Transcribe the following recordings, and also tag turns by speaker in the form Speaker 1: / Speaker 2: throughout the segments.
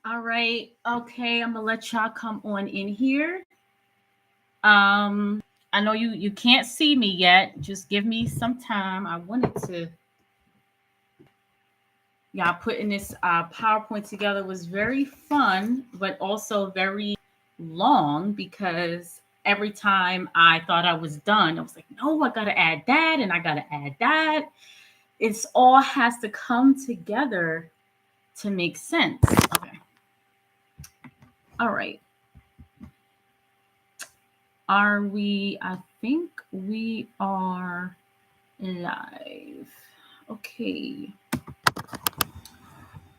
Speaker 1: All right. Okay, I'm gonna let y'all come on in here. Um, I know you can't see me yet. Just give me some time. I wanted to y'all putting this PowerPoint together was very fun, but also very long because every time I thought I was done, I was like, no, I gotta add that and I gotta add that. It's all has to come together to make sense. Okay. All right. Are we? I think we are live. Okay.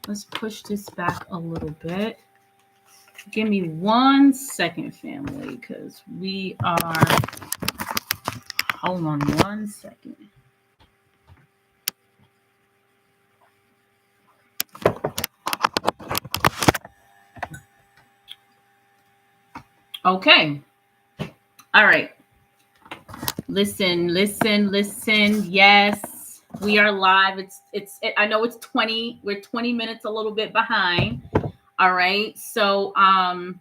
Speaker 1: Let's push this back a little bit. Give me 1 second, family, because we are. Hold on 1 second. Okay. All right. Listen, listen, listen. Yes, we are live. I know it's 20. We're 20 minutes a little bit behind. All right. So I'm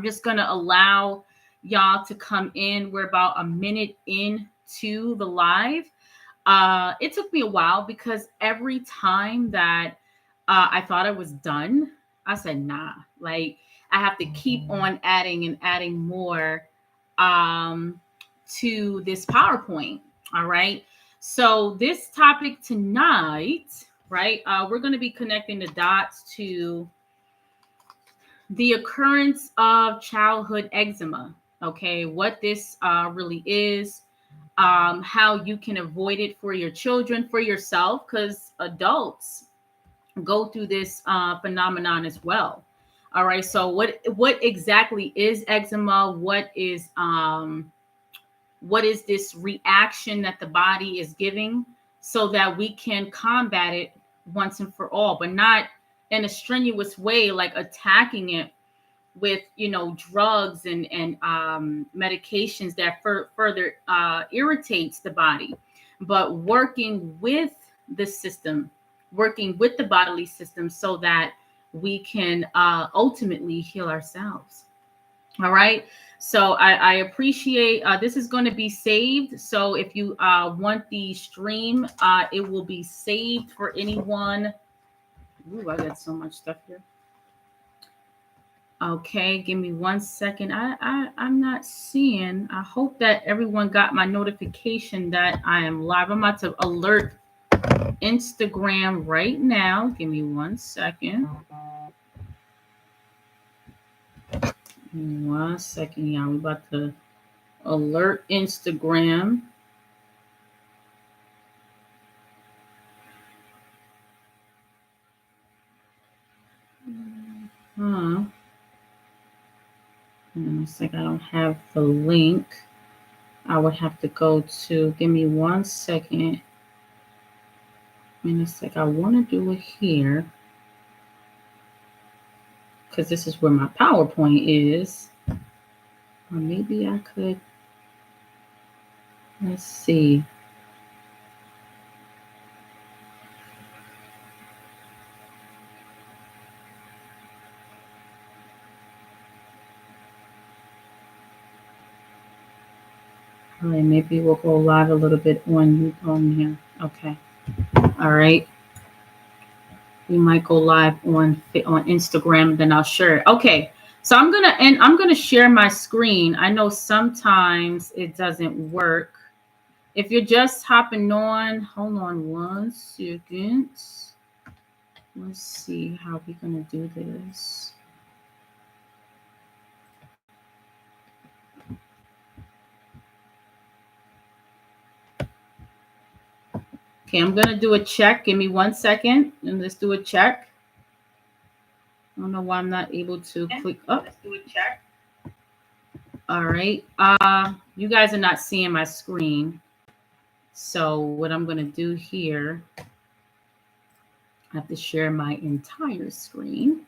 Speaker 1: just gonna allow y'all to come in. We're about a minute into the live. It took me a while because every time that I thought I was done, I said, nah, like I have to keep on adding and adding more um, to this PowerPoint. All right. So this topic tonight, right, we're going to be connecting the dots to the occurrence of childhood eczema. Okay, what this really is, how you can avoid it for your children, for yourself, because adults go through this phenomenon as well. All right, so what exactly is eczema? What is this reaction that the body is giving, so that we can combat it once and for all, but not in a strenuous way, like attacking it with drugs and medications that further irritates the body, but working with the system, working with the bodily system, so that we can ultimately heal ourselves. All right. So I appreciate this is going to be saved. So if you want the stream, it will be saved for anyone. Ooh, I got so much stuff here. Okay, give me 1 second. I'm not seeing. I hope that everyone got my notification that I am live. I'm about to alert Instagram right now. Give me 1 second. 1 second, y'all. We're about to alert Instagram. Huh. It's like I don't have the link. I would have to go to. Give me 1 second. And it's like I want to do it here, because this is where my PowerPoint is. Or maybe I could, let's see. All right, maybe we'll go live a little bit on here. Okay. All right. We might go live on Instagram, then I'll share it. Okay. So I'm gonna share my screen. I know sometimes it doesn't work. If you're just hopping on, hold on 1 second. Let's see how we're gonna do this. Okay, I'm gonna do a check. Give me 1 second, and let's do a check. I don't know why I'm not able to click up. Let's do a check. All right. You guys are not seeing my screen. So what I'm gonna do here, I have to share my entire screen,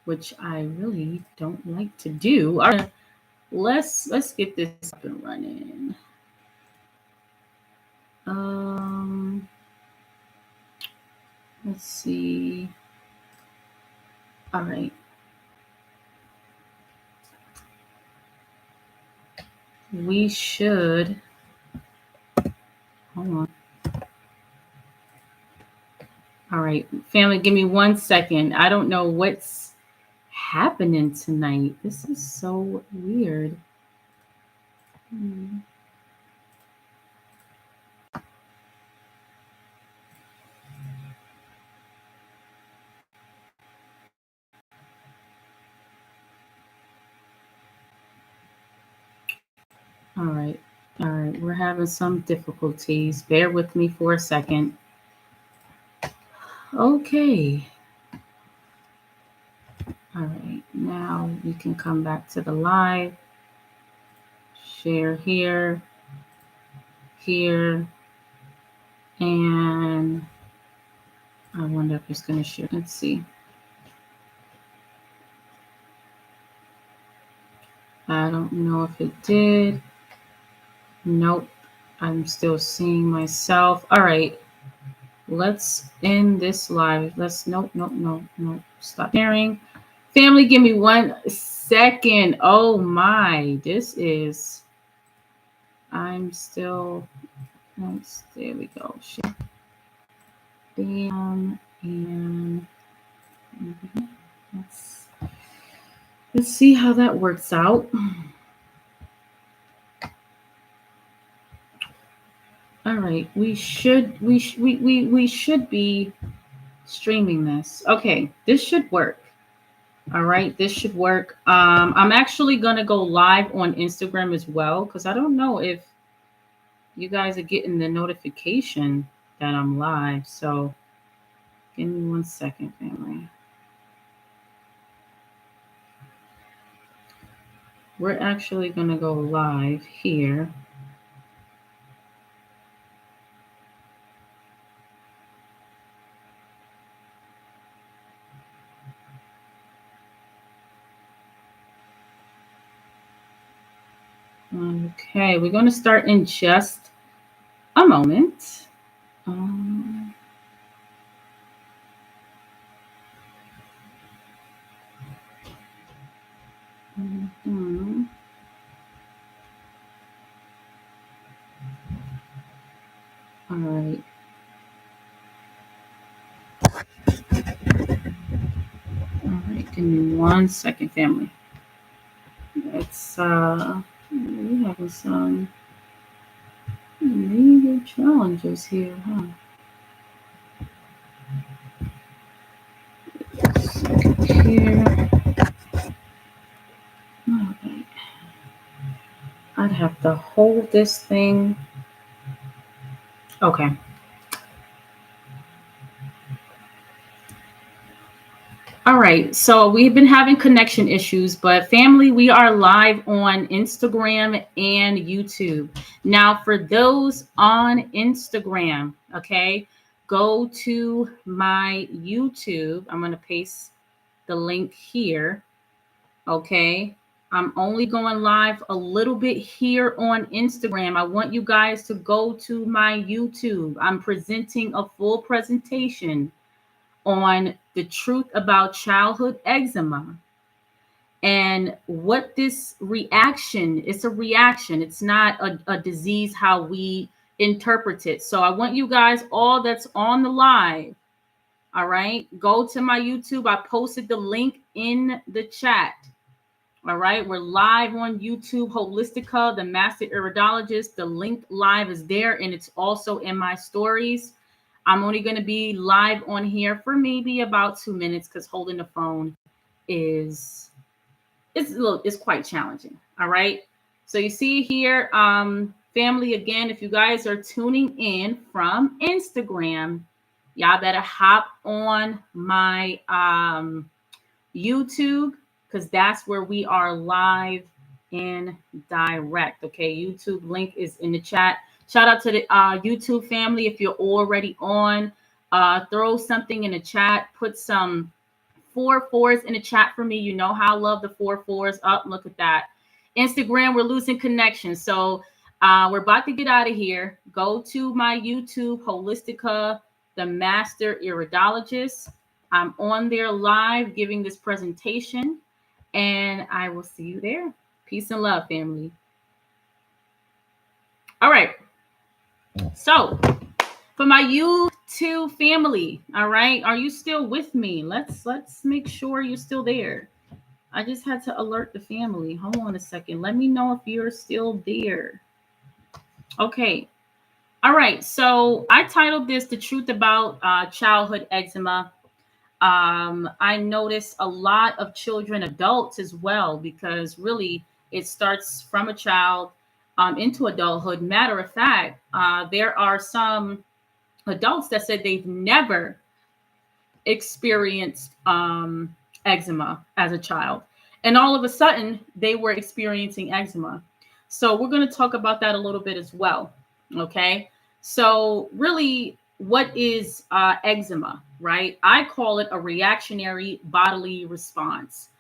Speaker 1: which I really don't like to do. All right, let's get this up and running. Let's see. All right. We should. Hold on. All right, family, give me 1 second. I don't know what's happening tonight. This is so weird. Hmm. All right. All right. We're having some difficulties. Bear with me for a second. Okay. All right. Now we can come back to the live. Share here, here, and I wonder if it's going to share. Let's see. I don't know if it did. Nope. I'm still seeing myself. All right. Let's end this live. Let's nope. Stop sharing. Family, give me 1 second. Oh my, this is I'm still there we go. Share. Bam and let's see how that works out. All right, we should be streaming this. Okay, this should work. All right, this should work. I'm actually gonna go live on Instagram as well because I don't know if you guys are getting the notification that I'm live. So give me 1 second, family. We're actually gonna go live here. Okay, we're gonna start in just a moment. Mhm. All right. All right. Give me 1 second, family. It's we having some major challenges here, huh? Second here. All right. I'd have to hold this thing. Okay. All right. So we've been having connection issues, but family, we are live on Instagram and YouTube. Now, for those on Instagram, okay, go to my YouTube. I'm going to paste the link here. Okay. I'm only going live a little bit here on Instagram. I want you guys to go to my YouTube. I'm presenting a full presentation on the truth about childhood eczema and what this reaction, it's a reaction. It's not a disease how we interpret it. So I want you guys all that's on the live, all right, go to my YouTube. I posted the link in the chat. All right, we're live on YouTube, Holistica, the Master Iridologist. The link live is there, and it's also in my stories. I'm only going to be live on here for maybe about 2 minutes because holding the phone is it's quite challenging. All right, so you see here, family. Again, if you guys are tuning in from Instagram, y'all better hop on my YouTube, because that's where we are live and direct. Okay, YouTube link is in the chat. Shout out to the YouTube family. If you're already on, throw something in the chat. Put some 4 4s in the chat for me. You know how I love the 4 4s. Up, look at that. Instagram, we're losing connection. So we're about to get out of here. Go to my YouTube, Holistica, the Master Iridologist. I'm on there live giving this presentation, and I will see you there. Peace and love, family. All right. So, for my YouTube family, all right, are you still with me? Let's make sure you're still there. I just had to alert the family. Hold on a second. Let me know if you're still there. Okay. All right. So I titled this "The Truth About Childhood Eczema." I notice a lot of children, adults as well, because really it starts from a child into adulthood. Matter of fact, there are some adults that said they've never experienced eczema as a child. And all of a sudden, they were experiencing eczema. So, we're going to talk about that a little bit as well. Okay. So, really, what is eczema, right? I call it a reactionary bodily response.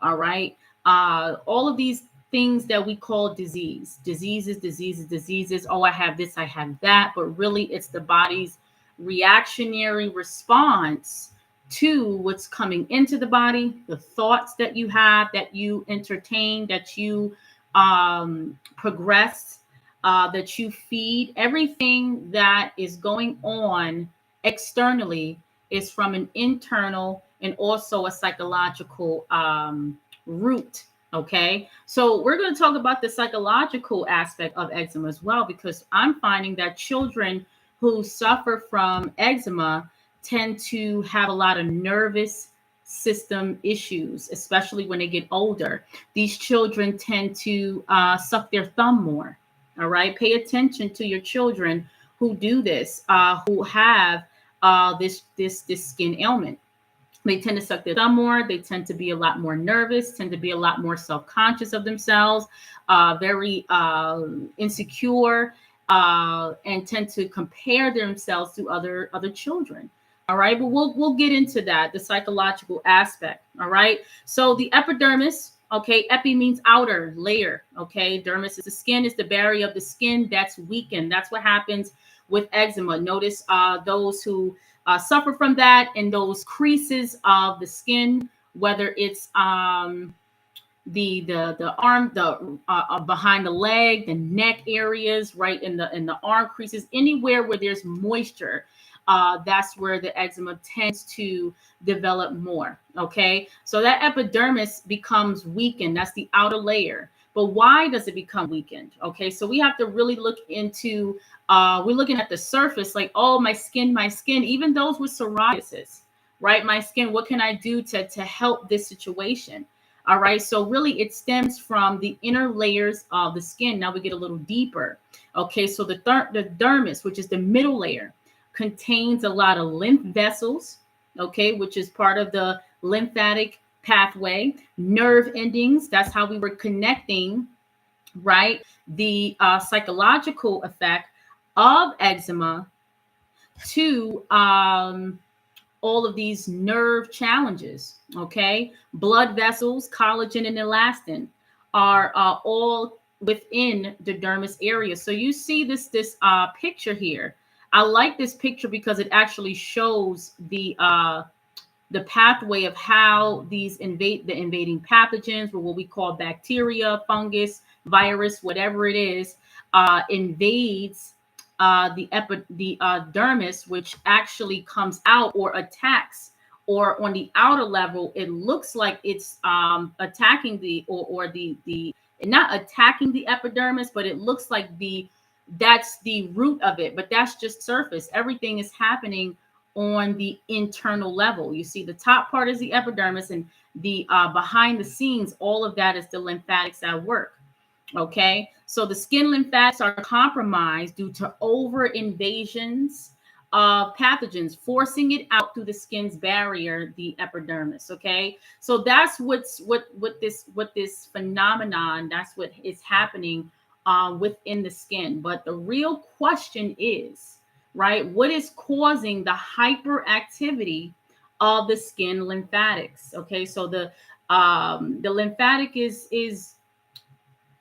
Speaker 1: All right. All of these things that we call diseases. Oh, I have this, I have that. But really, it's the body's reactionary response to what's coming into the body, the thoughts that you have, that you entertain, that you progress, that you feed. Everything that is going on externally is from an internal and also a psychological root. Okay, so we're going to talk about the psychological aspect of eczema as well, because I'm finding that children who suffer from eczema tend to have a lot of nervous system issues, especially when they get older. These children tend to suck their thumb more. All right. Pay attention to your children who do this, who have this skin ailment. They tend to suck their thumb more. They tend to be a lot more nervous, tend to be a lot more self-conscious of themselves, very insecure, and tend to compare themselves to other children. All right, but we'll get into that, the psychological aspect. All right, so the epidermis. Okay, epi means outer layer. Okay, dermis is the skin, is the barrier of the skin that's weakened. That's what happens with eczema. Notice those who suffer from that and those creases of the skin, whether it's the arm, the behind the leg, the neck areas, right in the arm creases, anywhere where there's moisture, that's where the eczema tends to develop more. Okay, so that epidermis becomes weakened. That's the outer layer. But why does it become weakened? Okay, so we have to really look into. We're looking at the surface, like, oh, my skin. Even those with psoriasis, right? My skin. What can I do to help this situation? All right. So really it stems from the inner layers of the skin. Now we get a little deeper. Okay. So the dermis, which is the middle layer, contains a lot of lymph vessels. Okay. Which is part of the lymphatic pathway, nerve endings. That's how we were connecting, right? The psychological effect of eczema to all of these nerve challenges. Okay, blood vessels, collagen, and elastin are all within the dermis area. So you see this picture here. I like this picture because it actually shows the pathway of how these invading pathogens, or what we call bacteria, fungus, virus, whatever it is, invades the dermis, which actually comes out or attacks, or on the outer level, it looks like it's attacking the not attacking the epidermis, but it looks like that's the root of it, but that's just surface. Everything is happening on the internal level. You see, the top part is the epidermis, and the behind the scenes, all of that is the lymphatics at work. Okay, so the skin lymphatics are compromised due to over invasions of pathogens, forcing it out through the skin's barrier, the epidermis. Okay, so that's what this phenomenon, that's what is happening within the skin. But the real question is, right, what is causing the hyperactivity of the skin lymphatics? Okay, so the lymphatic is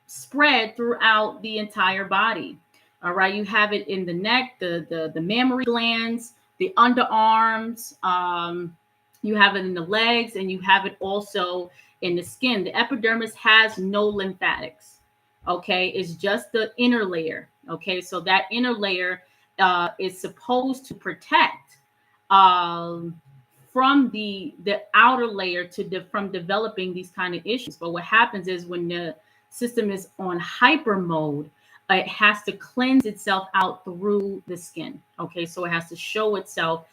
Speaker 1: spread throughout the entire body. All right, you have it in the neck, the mammary glands, the underarms, You have it in the legs, and you have it also in the skin. The epidermis has no lymphatics. Okay, it's just the inner layer. Okay, so that inner layer is supposed to protect um, from the outer layer from developing these kind of issues. But what happens is when the system is on hyper mode, it has to cleanse itself out through the skin. Okay, so it has to show itself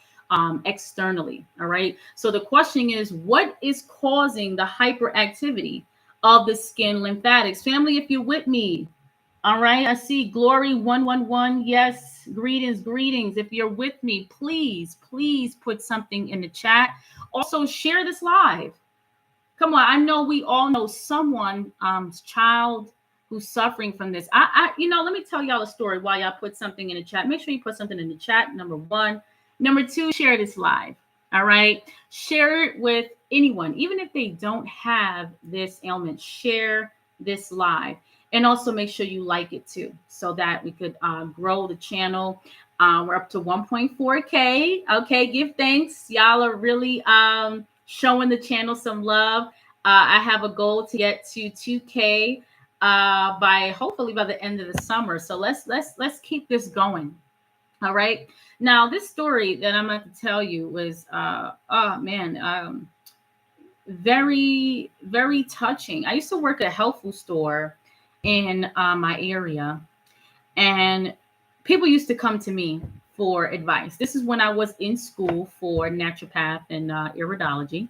Speaker 1: externally. All right. So the question is, what is causing the hyperactivity of the skin lymphatics? Family, if you're with me, all right. I see Glory 111. Yes. Greetings, greetings. If you're with me, please, please put something in the chat. Also, share this live. Come on. I know we all know someone, child who's suffering from this. Let me tell y'all a story while y'all put something in the chat. Make sure you put something in the chat. Number one. Number two, share this live. All right. Share it with anyone, even if they don't have this ailment. Share this live. And also make sure you like it too, so that we could grow the channel. We're up to 1.4K. Okay. Give thanks. Y'all are really showing the channel some love. I have a goal to get to 2K hopefully by the end of the summer. So let's keep this going. All right. Now, this story that I'm about to tell you was, very, very touching. I used to work at a health food store in my area, and people used to come to me for advice. This is when I was in school for naturopath and iridology.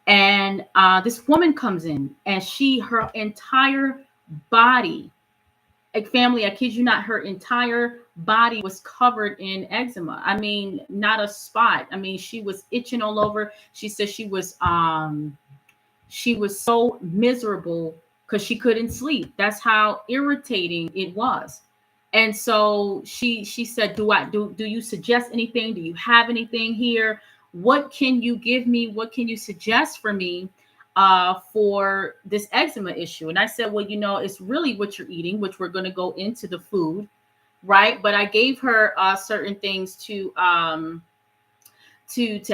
Speaker 1: And this woman comes in, and her entire body, like, family, I kid you not, her entire body was covered in eczema. I mean, not a spot. I mean, she was itching all over. She said she was so miserable because she couldn't sleep. That's how irritating it was. And so she said, do you suggest anything? Do you have anything here? What can you give me? What can you suggest for me for this eczema issue? And I said, well, it's really what you're eating, which we're going to go into the food, right? But I gave her certain things to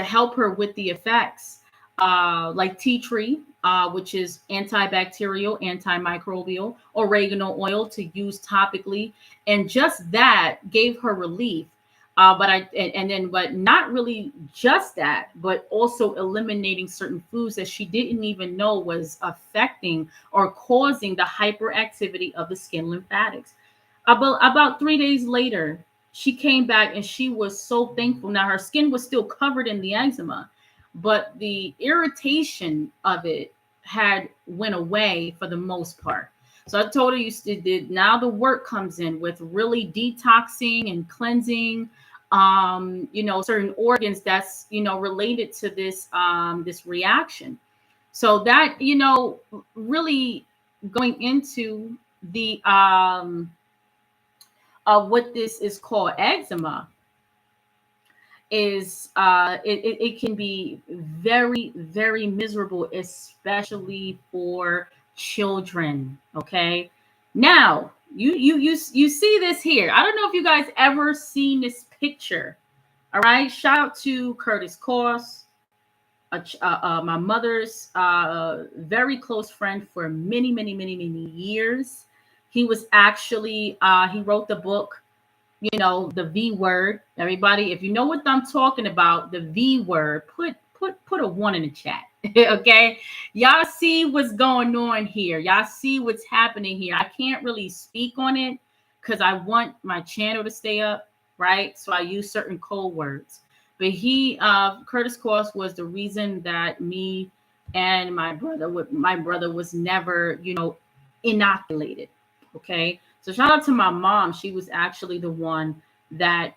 Speaker 1: help her with the effects, like tea tree, which is antibacterial, antimicrobial, oregano oil to use topically, and just that gave her relief. But not really just that, but also eliminating certain foods that she didn't even know was affecting or causing the hyperactivity of the skin lymphatics. About 3 days later, she came back and she was so thankful. Now, her skin was still covered in the eczema, but the irritation of it had went away for the most part. So I told her, now the work comes in with really detoxing and cleansing, certain organs that's, related to this reaction. So that, really going into the, what this is called eczema is it can be very, very miserable, especially for children. Okay. Now you see this here. I don't know if you guys ever seen this picture. All right. Shout out to Curtis Course, my mother's very close friend for many, many, many, many years. He was actually he wrote the book, the V word. Everybody, if you know what I'm talking about, the V word, put a one in the chat. Okay. Y'all see what's going on here. Y'all see what's happening here. I can't really speak on it because I want my channel to stay up, right? So I use certain code words. But Curtis Course was the reason that me and my brother was never, inoculated. Okay. So shout out to my mom. She was actually the one that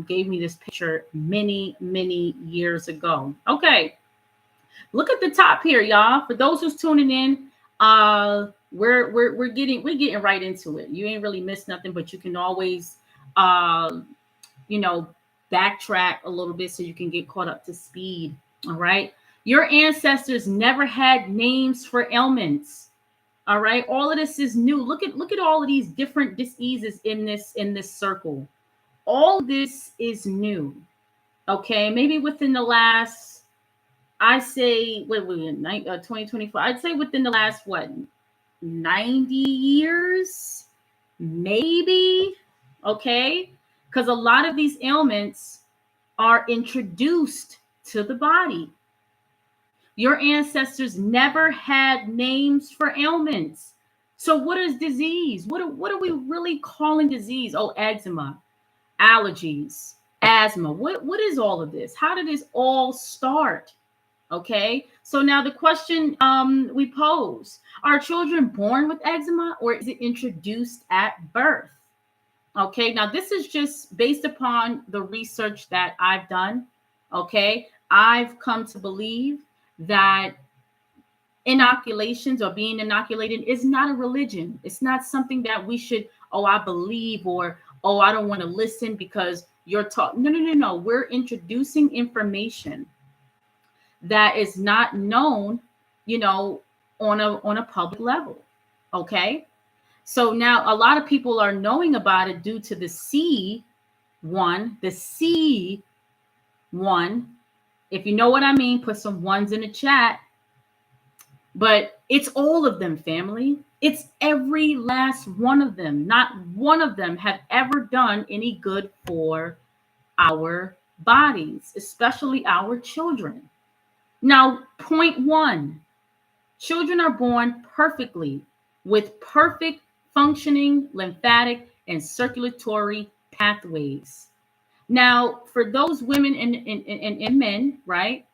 Speaker 1: gave me this picture many, many years ago. Okay. Look at the top here, y'all. For those who's tuning in, we're getting right into it. You ain't really missed nothing, but you can always backtrack a little bit so you can get caught up to speed. All right. Your ancestors never had names for ailments. All right. All of this is new. Look at all of these different diseases in this circle. All this is new. Okay. Maybe within the last I say, 2024. I'd say within the last, 90 years, maybe. Okay. Because a lot of these ailments are introduced to the body. Your ancestors never had names for ailments. So what is disease? What are we really calling disease? Oh, eczema, allergies, asthma. What is all of this? How did this all start? Okay. So now the question we pose, are children born with eczema or is it introduced at birth? Okay. Now this is just based upon the research that I've done. Okay. I've come to believe that inoculations or being inoculated is not a religion. It's not something that we should, oh, I believe, or, oh, I don't want to listen because you're taught. No, no, no, no. We're introducing information that is not known, you know, on a public level. Okay. So now a lot of people are knowing about it due to the C one. If you know what I mean, put some ones in the chat. But it's all of them, family. It's every last one of them. Not one of them have ever done any good for our bodies, especially our children. Now, point one, children are born perfectly with perfect functioning lymphatic and circulatory pathways. Now, for those women and men, right,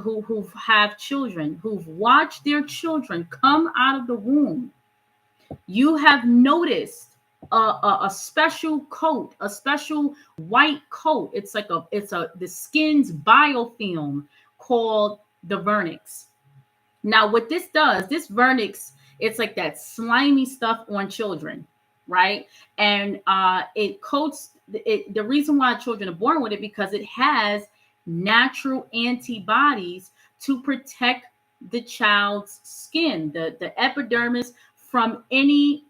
Speaker 1: who have children, who've watched their children come out of the womb, you have noticed a special coat, a special white coat. It's the skin's biofilm called the vernix. Now, what this does, this vernix, it's like that slimy stuff on children, right? And it coats it. The reason why children are born with it because it has natural antibodies to protect the child's skin, the epidermis, from any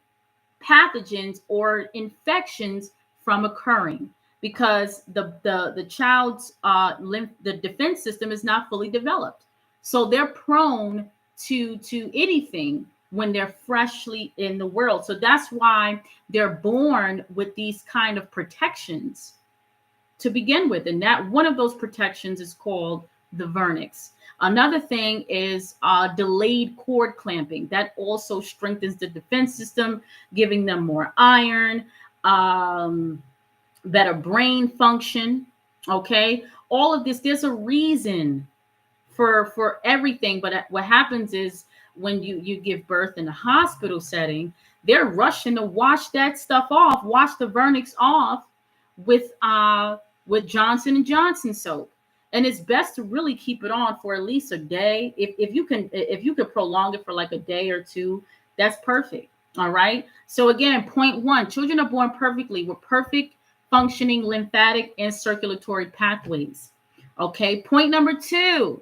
Speaker 1: pathogens or infections from occurring. Because the child's the defense system is not fully developed, so they're prone to anything when they're freshly in the world. So that's why they're born with these kind of protections to begin with. And that one of those protections is called the vernix. Another thing is delayed cord clamping. That also strengthens the defense system, giving them more iron, better brain function. Okay. All of this, there's a reason for everything. But what happens is when you give birth in a hospital setting, they're rushing to wash that stuff off, wash the vernix off with Johnson and Johnson soap. And it's best to really keep it on for at least a day. If you could prolong it for like a day or two, that's perfect. All right. So again, point one, children are born perfectly with perfect functioning lymphatic and circulatory pathways. Okay. Point number two,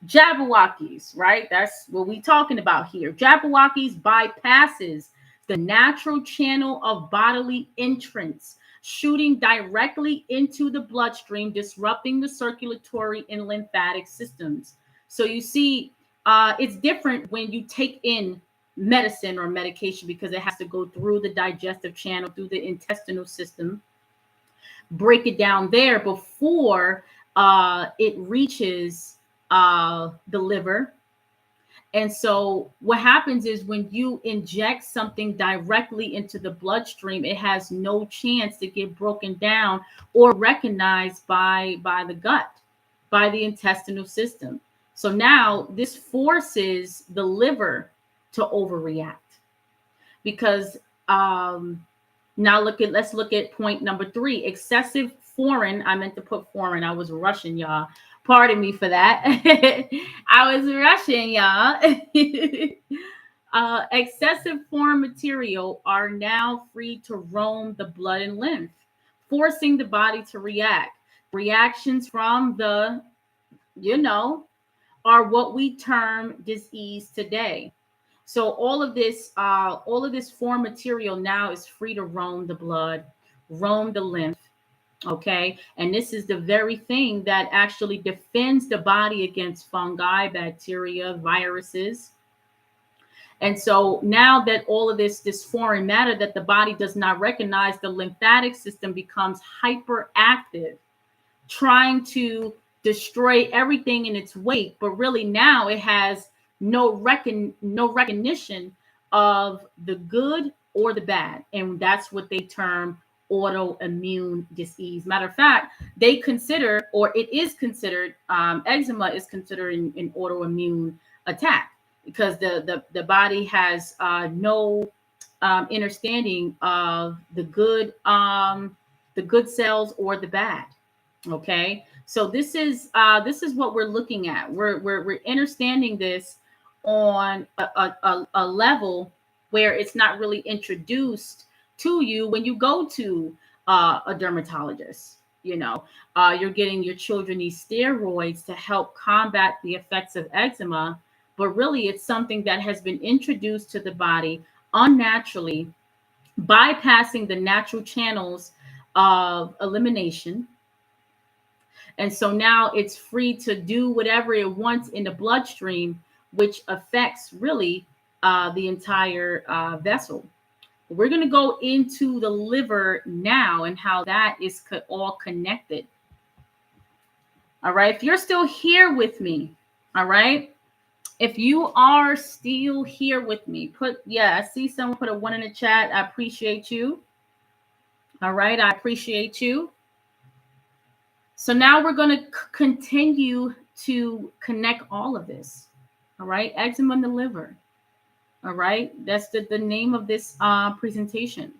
Speaker 1: Jabberwockies, right? That's what we're talking about here. Jabberwockies bypasses the natural channel of bodily entrance, shooting directly into the bloodstream, disrupting the circulatory and lymphatic systems. So you see, it's different when you take in medicine or medication because it has to go through the digestive channel, through the intestinal system, break it down there before it reaches the liver. And so what happens is when you inject something directly into the bloodstream, it has no chance to get broken down or recognized by the gut, by the intestinal system. So now this forces the liver to overreact because let's look at point number three, excessive foreign. I meant to put foreign. I was rushing, y'all. Pardon me for that. I was rushing, y'all. Excessive foreign material are now free to roam the blood and lymph, forcing the body to react. Reactions from the, are what we term disease today. So all of this foreign material now is free to roam the blood, roam the lymph, Okay. And this is the very thing that actually defends the body against fungi, bacteria, viruses. And so now that all of this foreign matter that the body does not recognize, the lymphatic system becomes hyperactive, trying to destroy everything in its wake. But really now it has no recognition of the good or the bad. And that's what they term autoimmune disease. Matter of fact, they consider, or it is considered, eczema is considered an autoimmune attack, because the body has no understanding of the good cells or the bad. Okay, so this is what we're looking at. We're understanding this on a level where it's not really introduced to you when you go to a dermatologist. You know, you're getting your children these steroids to help combat the effects of eczema, but really it's something that has been introduced to the body unnaturally, bypassing the natural channels of elimination. And so now it's free to do whatever it wants in the bloodstream, which affects really the entire vessel. We're going to go into the liver now and how that is all connected. All right. If you're still here with me, all right. If you are still here with me, I see someone put a 1 in the chat. I appreciate you. All right. I appreciate you. So now we're going to continue to connect all of this. All right. Eczema in the liver. All right. That's the name of this presentation.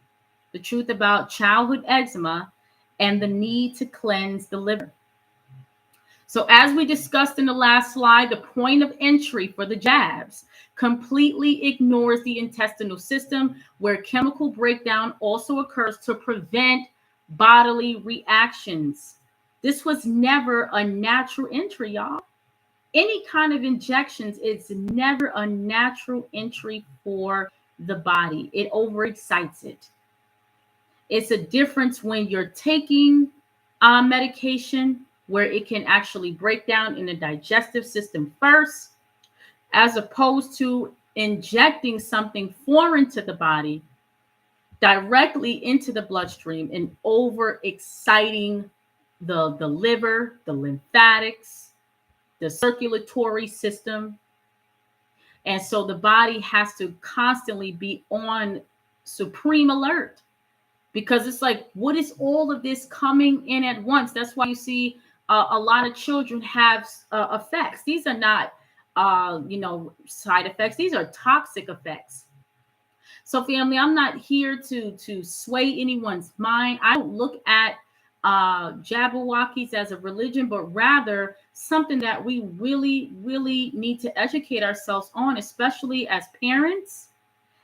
Speaker 1: The truth about childhood eczema and the need to cleanse the liver. So as we discussed in the last slide, the point of entry for the jabs completely ignores the intestinal system, where chemical breakdown also occurs to prevent bodily reactions. This was never a natural entry, y'all. Any kind of injections, it's never a natural entry for the body. It overexcites it. It's a difference when you're taking medication where it can actually break down in the digestive system first, as opposed to injecting something foreign to the body directly into the bloodstream and overexciting the liver, the lymphatics, the circulatory system. And so the body has to constantly be on supreme alert, because it's like, what is all of this coming in at once? That's why you see a lot of children have effects. These are not, side effects. These are toxic effects. So family, I'm not here to sway anyone's mind. I don't look at Jabberwockies as a religion, but rather something that we really, really need to educate ourselves on, especially as parents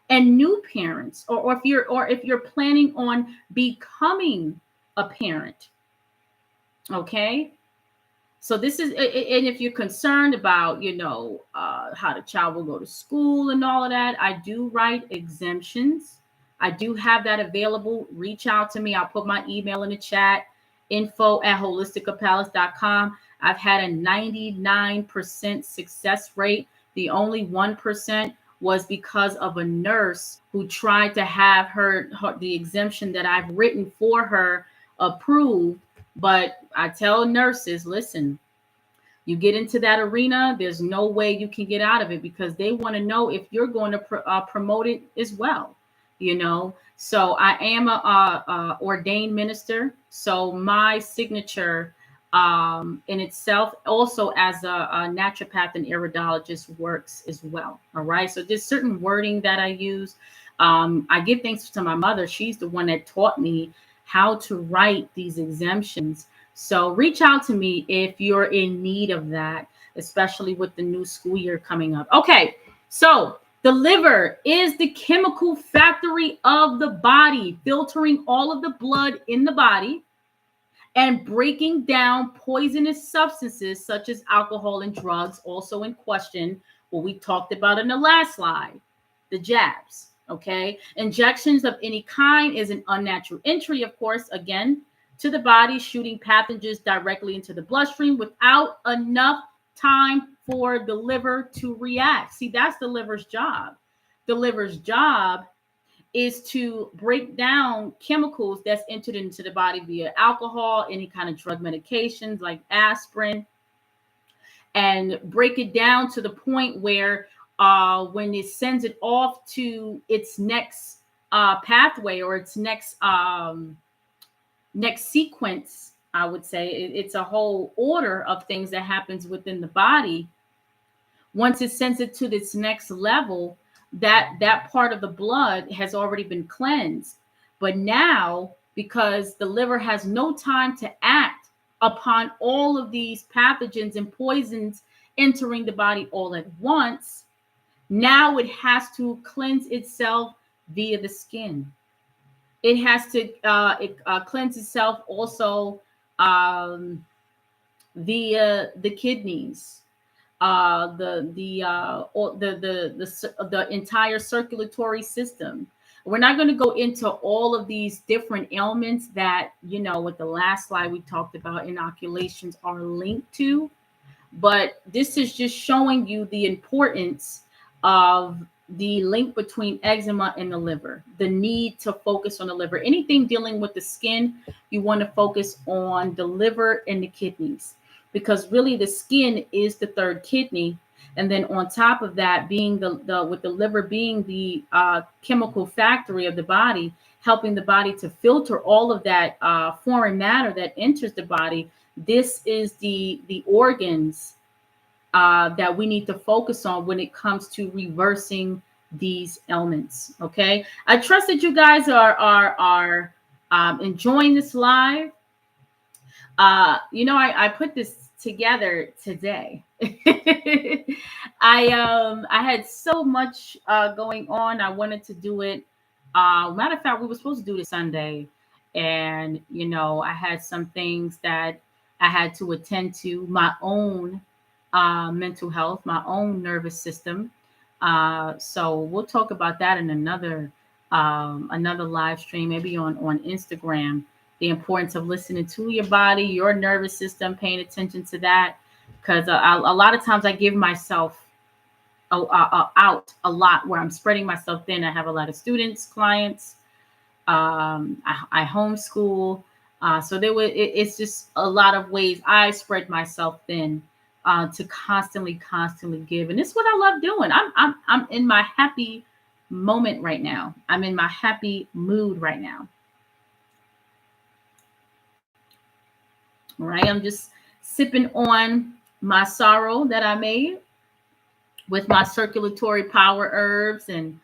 Speaker 1: and new parents, or if you're planning on becoming a parent. Okay. So this is, and if you're concerned about, how the child will go to school and all of that, I do write exemptions. I do have that available. Reach out to me. I'll put my email in the chat, info@holisticalove.com. I've had a 99% success rate. The only 1% was because of a nurse who tried to have the exemption that I've written for her approved. But I tell nurses, listen, you get into that arena, there's no way you can get out of it, because they want to know if you're going to promote it as well. So I am a ordained minister. So my signature in itself, also as a naturopath and iridologist, works as well. All right. So there's certain wording that I use. I give thanks to my mother. She's the one that taught me how to write these exemptions. So reach out to me if you're in need of that, especially with the new school year coming up. Okay. So the liver is the chemical factory of the body, filtering all of the blood in the body and breaking down poisonous substances such as alcohol and drugs. Also in question, what we talked about in the last slide, the jabs. Okay. Injections of any kind is an unnatural entry, of course, again, to the body, shooting pathogens directly into the bloodstream without enough time for the liver to react. See, that's the liver's job. The liver's job is to break down chemicals that's entered into the body via alcohol, any kind of drug medications like aspirin, and break it down to the point where when it sends it off to its next pathway or its next sequence, I would say it's a whole order of things that happens within the body. Once it sends it to this next level, that part of the blood has already been cleansed. But now, because the liver has no time to act upon all of these pathogens and poisons entering the body all at once, now it has to cleanse itself via the skin. It has to cleanse itself also via the kidneys, the entire circulatory system. We're not going to go into all of these different ailments that, with the last slide we talked about, inoculations are linked to. But this is just showing you the importance of the link between eczema and the liver, the need to focus on the liver. Anything dealing with the skin, you want to focus on the liver and the kidneys, because really the skin is the third kidney. And then on top of that, being with the liver being the chemical factory of the body, helping the body to filter all of that foreign matter that enters the body. This is the organs that we need to focus on when it comes to reversing these ailments. Okay, I trust that you guys are enjoying this live. I put this together today. I had so much going on. I wanted to do it. Matter of fact, we were supposed to do it Sunday, and I had some things that I had to attend to, my own mental health, my own nervous system. So we'll talk about that in another live stream, maybe on Instagram. The importance of listening to your body, your nervous system, paying attention to that, because a lot of times I give myself out a lot, where I'm spreading myself thin. I have a lot of students, clients. I homeschool, so it's just a lot of ways I spread myself thin to constantly give, and it's what I love doing. I'm in my happy moment right now. I'm in my happy mood right now. All right, I'm just sipping on my sorrow that I made with my circulatory power herbs, and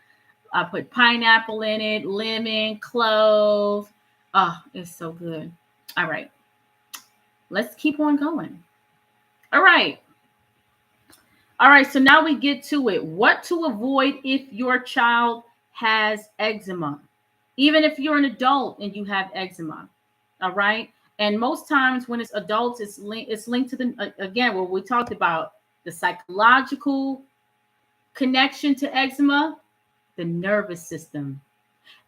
Speaker 1: I put pineapple in it, lemon, clove. Oh, it's so good. All right, let's keep on going. All right, so now we get to it. What to avoid if your child has eczema, even if you're an adult and you have eczema. All right. And most times when it's adults, it's linked to again, what we talked about, the psychological connection to eczema, the nervous system.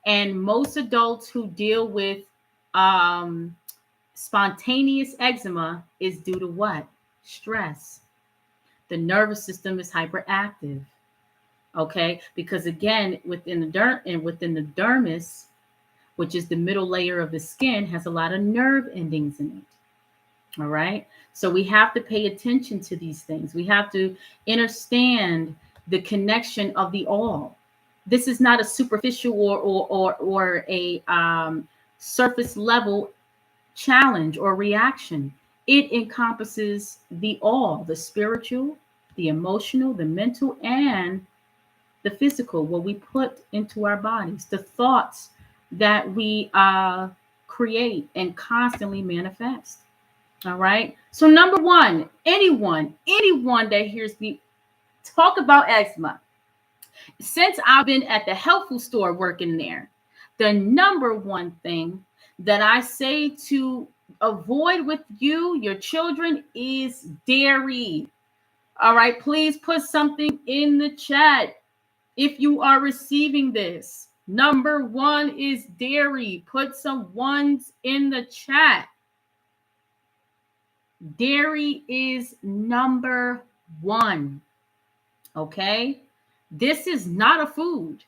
Speaker 1: And most adults who deal with spontaneous eczema is due to what? Stress. The nervous system is hyperactive. Okay, because again, within the dermis, which is the middle layer of the skin, has a lot of nerve endings in it. All right. So we have to pay attention to these things. We have to understand the connection of the all. This is not a superficial or a surface level challenge or reaction. It encompasses the all, the spiritual, the emotional, the mental, and the physical, what we put into our bodies, the thoughts that we create and constantly manifest. All right. So number one, anyone that hears me talk about eczema, since I've been at the health food store working there, the number one thing that I say to avoid with your children, is dairy. All right. Please put something in the chat if you are receiving this. Number one is dairy. Put some ones in the chat. Dairy is number one. Okay? This is not a food.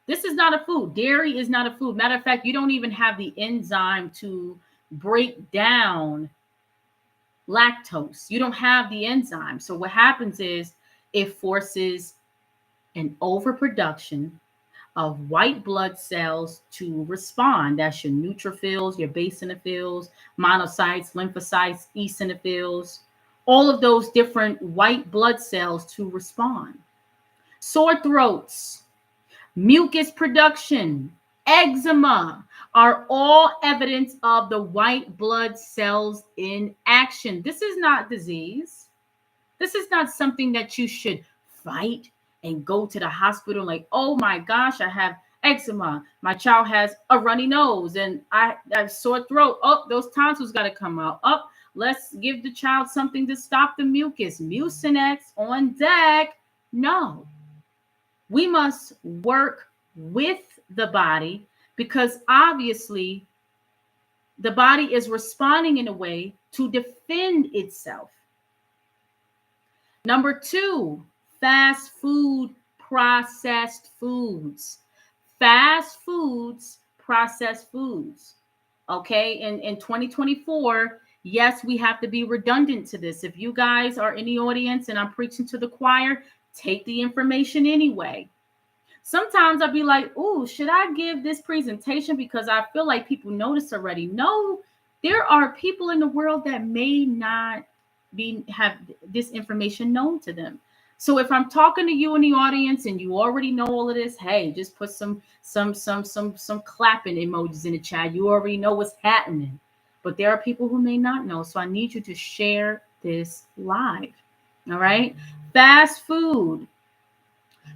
Speaker 1: This is not a food. Dairy is not a food. Matter of fact, you don't even have the enzyme to break down lactose. You don't have the enzyme. So what happens is it forces an overproduction of white blood cells to respond. That's your neutrophils, your basophils, monocytes, lymphocytes, eosinophils, all of those different white blood cells to respond. Sore throats, mucus production, eczema are all evidence of the white blood cells in action. This is not disease. This is not something that you should fight and go to the hospital like, oh my gosh, I have eczema. My child has a runny nose and I have sore throat. Oh, those tonsils got to come out. Oh, let's give the child something to stop the mucus. Mucinex on deck. No. We must work with the body because obviously the body is responding in a way to defend itself. Number two, fast food, processed foods. Fast foods, processed foods. Okay, in 2024, yes, we have to be redundant to this. If you guys are in the audience and I'm preaching to the choir, take the information anyway. Sometimes I'll be like, oh, should I give this presentation because I feel like people know this already? No, there are people in the world that may not have this information known to them. So if I'm talking to you in the audience and you already know all of this, hey, just put some clapping emojis in the chat. You already know what's happening. But there are people who may not know. So I need you to share this live. All right. Fast food,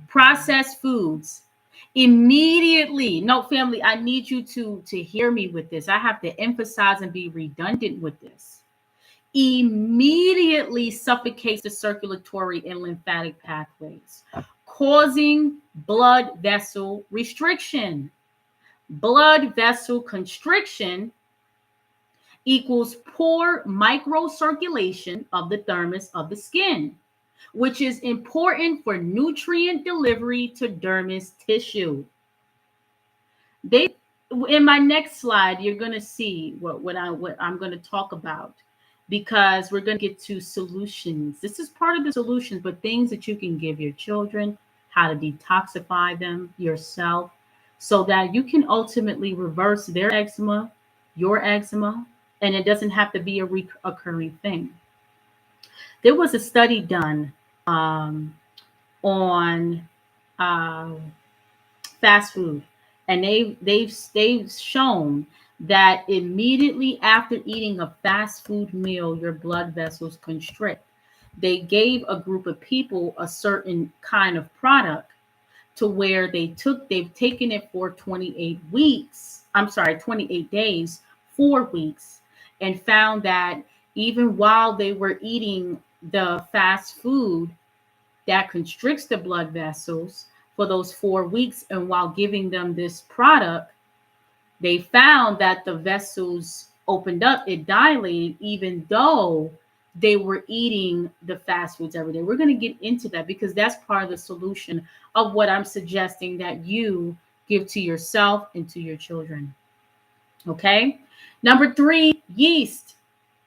Speaker 1: processed foods. Immediately, no, family, I need you to hear me with this. I have to emphasize and be redundant with this. Immediately suffocates the circulatory and lymphatic pathways, causing blood vessel restriction. Blood vessel constriction equals poor microcirculation of the dermis of the skin, which is important for nutrient delivery to dermis tissue. In my next slide, you're going to see what I'm going to talk about, because we're going to get to solutions. This is part of the solutions, but things that you can give your children, how to detoxify them yourself, so that you can ultimately reverse their eczema, your eczema, and it doesn't have to be a recurring thing. There was a study done on fast food, and they've shown that immediately after eating a fast food meal, your blood vessels constrict. They gave a group of people a certain kind of product to where they've taken it for 28 days, 4 weeks, and found that even while they were eating the fast food that constricts the blood vessels for those 4 weeks, and while giving them this product, they found that the vessels opened up, it dilated, even though they were eating the fast foods every day. We're going to get into that because that's part of the solution of what I'm suggesting that you give to yourself and to your children. Okay. Number 3, yeast.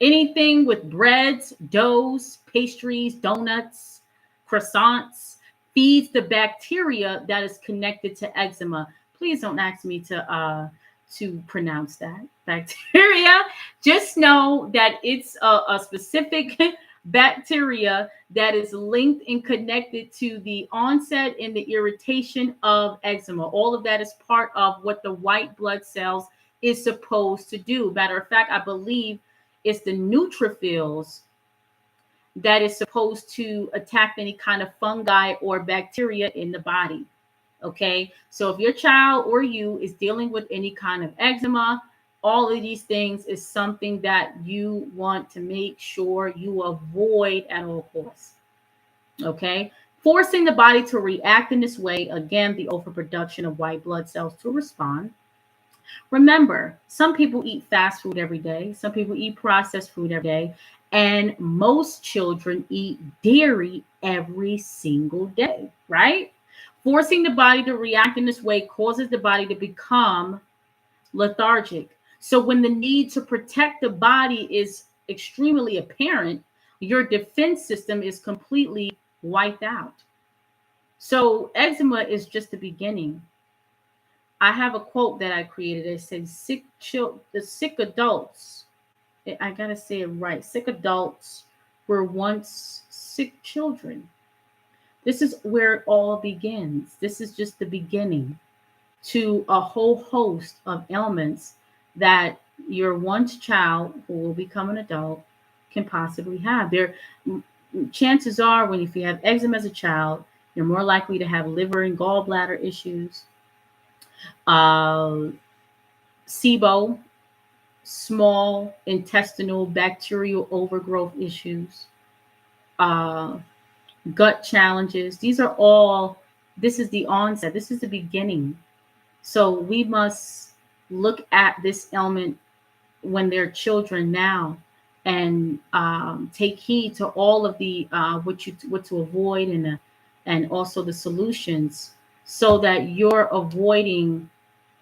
Speaker 1: Anything with breads, doughs, pastries, donuts, croissants feeds the bacteria that is connected to eczema. Please don't ask me to pronounce that bacteria. Just know that it's a specific bacteria that is linked and connected to the onset and the irritation of eczema. All of that is part of what the white blood cells is supposed to do. Matter of fact, I believe it's the neutrophils that is supposed to attack any kind of fungi or bacteria in the body. Okay, so if your child or you is dealing with any kind of eczema, all of these things is something that you want to make sure you avoid at all costs. Okay, Forcing the body to react in this way, again, the overproduction of white blood cells to respond. Remember, some people eat fast food every day, some people eat processed food every day, and most children eat dairy every single day, right? Forcing the body to react in this way causes the body to become lethargic. So when the need to protect the body is extremely apparent, your defense system is completely wiped out. So eczema is just the beginning. I have a quote that I created. It says, the sick adults, I gotta say it right. Sick adults were once sick children. This is where it all begins. This is just the beginning to a whole host of ailments that your once child who will become an adult can possibly have. Chances are, when if you have eczema as a child, you're more likely to have liver and gallbladder issues, uh, SIBO, small intestinal bacterial overgrowth issues, uh, gut challenges. These are all, this is the onset, this is the beginning. So we must look at this ailment when they're children now, and take heed to all of the what to avoid, and also the solutions, so that you're avoiding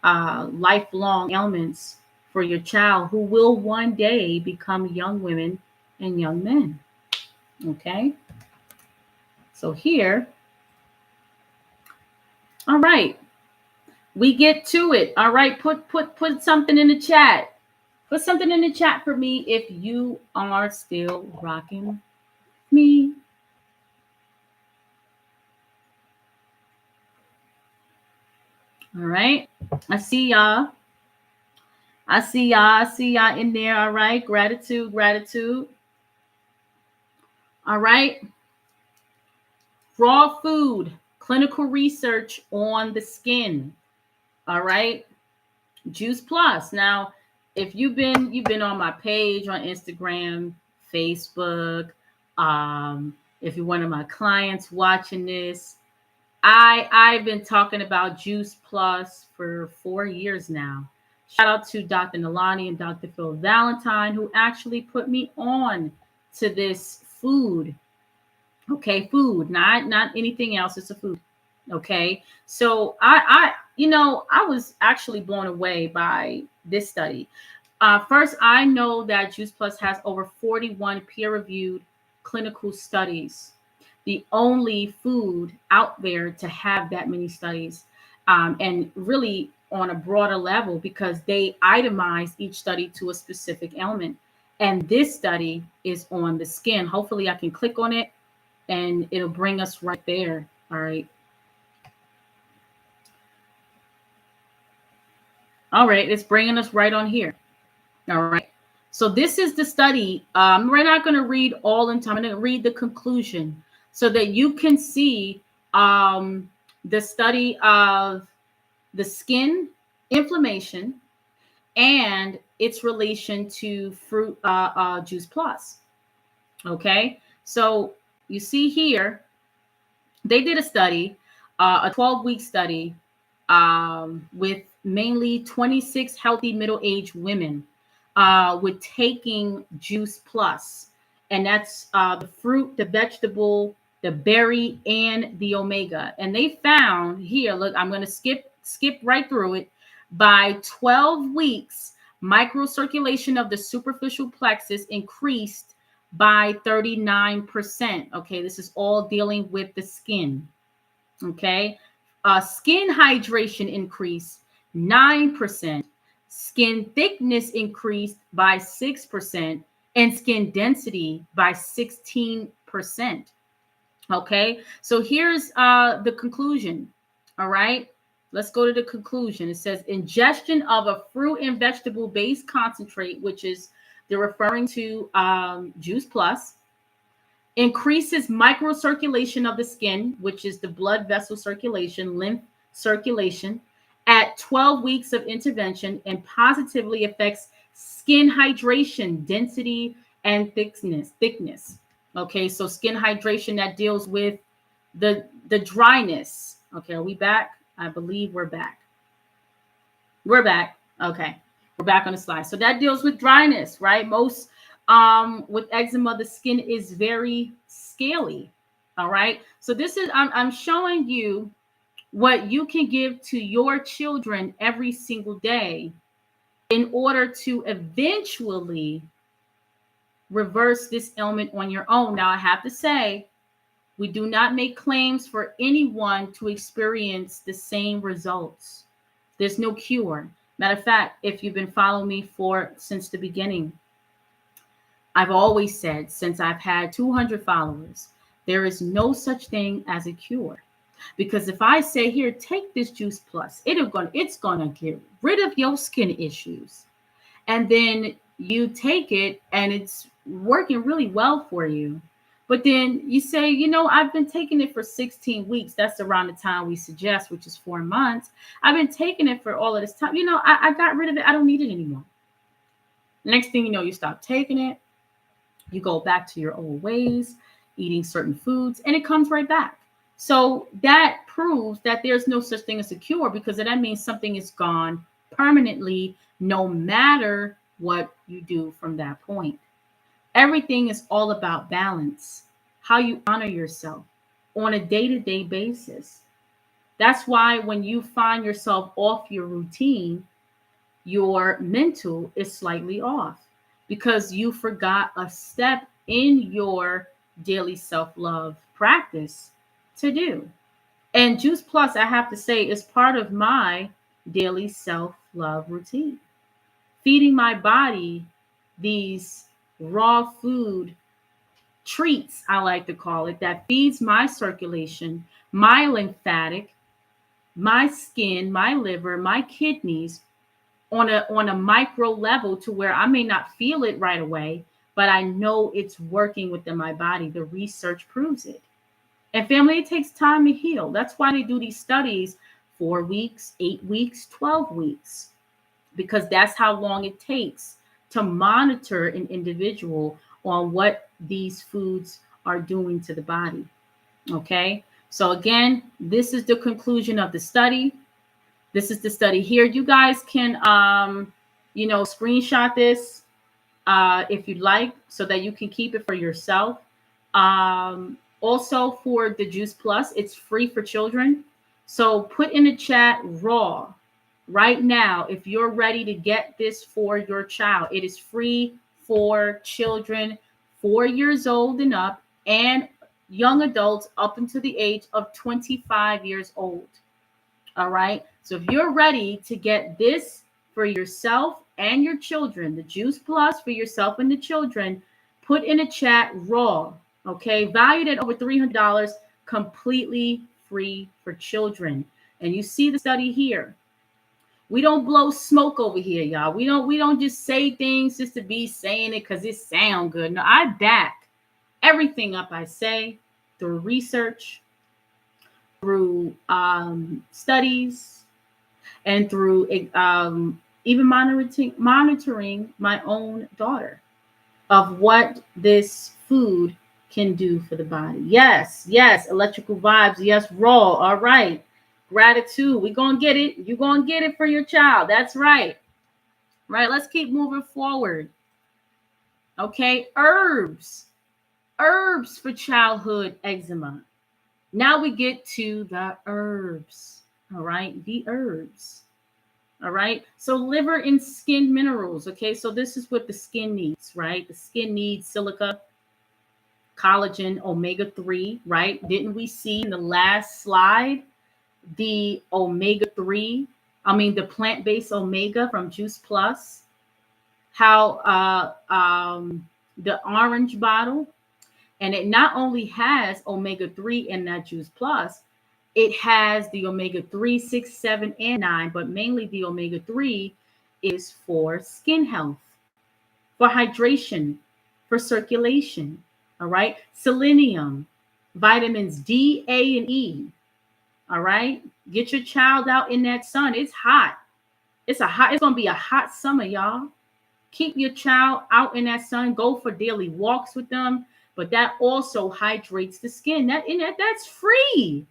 Speaker 1: lifelong ailments for your child who will one day become young women and young men. Okay. So here, all right, we get to it. All right, put something in the chat. Put something in the chat for me if you are still rocking me. All right. I see y'all. I see y'all. I see y'all in there. All right. Gratitude. Gratitude. All right. Raw food. Clinical research on the skin. All right. Juice Plus. Now, if you've been on my page on Instagram, Facebook, if you're one of my clients watching this, I've been talking about Juice Plus for 4 years now. Shout out to Dr. Nalani and Dr. Phil Valentine, who actually put me on to this food. Okay, food, not anything else. It's a food. Okay, so I was actually blown away by this study. First, I know that Juice Plus has over 41 peer-reviewed clinical studies, the only food out there to have that many studies, and really on a broader level, because they itemize each study to a specific ailment. And this study is on the skin. Hopefully I can click on it and it'll bring us right there. All right. All right. It's bringing us right on here. All right. So this is the study. We're not going to read all in time. I'm going to read the conclusion so that you can see the study of the skin inflammation and its relation to fruit Juice Plus. Okay. So you see here, they did a study, a 12-week study with mainly 26 healthy middle-aged women with taking Juice Plus. And that's the fruit, the vegetable, the berry, and the omega. And they found here, look, I'm going to skip right through it. By 12 weeks, microcirculation of the superficial plexus increased by 39%. Okay, this is all dealing with the skin. Okay, skin hydration increased 9%, skin thickness increased by 6%, and skin density by 16%. Okay, so here's the conclusion. All right, let's go to the conclusion. It says ingestion of a fruit and vegetable based concentrate, which is they're referring to Juice Plus, increases microcirculation of the skin, which is the blood vessel circulation, lymph circulation, at 12 weeks of intervention, and positively affects skin hydration, density, and thickness. Okay, so skin hydration, that deals with the dryness. Okay, are we back? I believe we're back. We're back. Okay. We're back on the slide. So that deals with dryness, right? Most with eczema, the skin is very scaly. All right. So this is I'm showing you what you can give to your children every single day in order to eventually reverse this ailment on your own. Now I have to say, we do not make claims for anyone to experience the same results. There's no cure. Matter of fact, if you've been following me since the beginning, I've always said, since I've had 200 followers, there is no such thing as a cure. Because if I say, here, take this Juice Plus, it's gonna get rid of your skin issues. And then you take it and it's working really well for you. But then you say, I've been taking it for 16 weeks. That's around the time we suggest, which is 4 months. I've been taking it for all of this time. I got rid of it. I don't need it anymore. Next thing you know, you stop taking it. You go back to your old ways, eating certain foods, and it comes right back. So that proves that there's no such thing as a cure, because that means something is gone permanently, no matter what you do from that point. Everything is all about balance, how you honor yourself on a day-to-day basis. That's why when you find yourself off your routine, your mental is slightly off because you forgot a step in your daily self-love practice to do. And Juice Plus, I have to say, is part of my daily self-love routine. Feeding my body these raw food treats, I like to call it, that feeds my circulation, my lymphatic, my skin, my liver, my kidneys on a micro level, to where I may not feel it right away, but I know it's working within my body. The research proves it. And family, it takes time to heal. That's why they do these studies 4 weeks, 8 weeks, 12 weeks, because that's how long it takes to monitor an individual on what these foods are doing to the body. Okay. So again, this is the conclusion of the study. This is the study here. You guys can, screenshot this if you'd like, so that you can keep it for yourself. Also for the Juice Plus, it's free for children. So put in the chat raw right now if you're ready to get this for your child. It is free for children 4 years old and up, and young adults up until the age of 25 years old. All right. So if you're ready to get this for yourself and your children, the Juice Plus for yourself and the children, put in a chat raw. Okay. Valued at over $300, completely free for children. And you see the study here. We don't blow smoke over here, y'all. We don't just say things just to be saying it because it sounds good. No, I back everything up I say through research, through studies, and through even monitoring my own daughter of what this food can do for the body. Yes, electrical vibes. Yes, raw. All right. Gratitude. We're going to get it. You're going to get it for your child. That's right. Right. Let's keep moving forward. Okay. Herbs for childhood eczema. Now we get to the herbs. All right. The herbs. All right. So liver and skin minerals. Okay. So this is what the skin needs, right? The skin needs silica, collagen, omega-3, right? Didn't we see in the last slide the omega-3? The plant-based omega from Juice Plus. How the orange bottle, and it not only has omega-3 in that Juice Plus, it has the omega-3, 6, 7, and 9, but mainly the omega-3 is for skin health, for hydration, for circulation. All right. Selenium, vitamins D, A, and E. All right. Get your child out in that sun. It's hot. It's going to be a hot summer, y'all. Keep your child out in that sun. Go for daily walks with them. but that also hydrates the skin. That's free.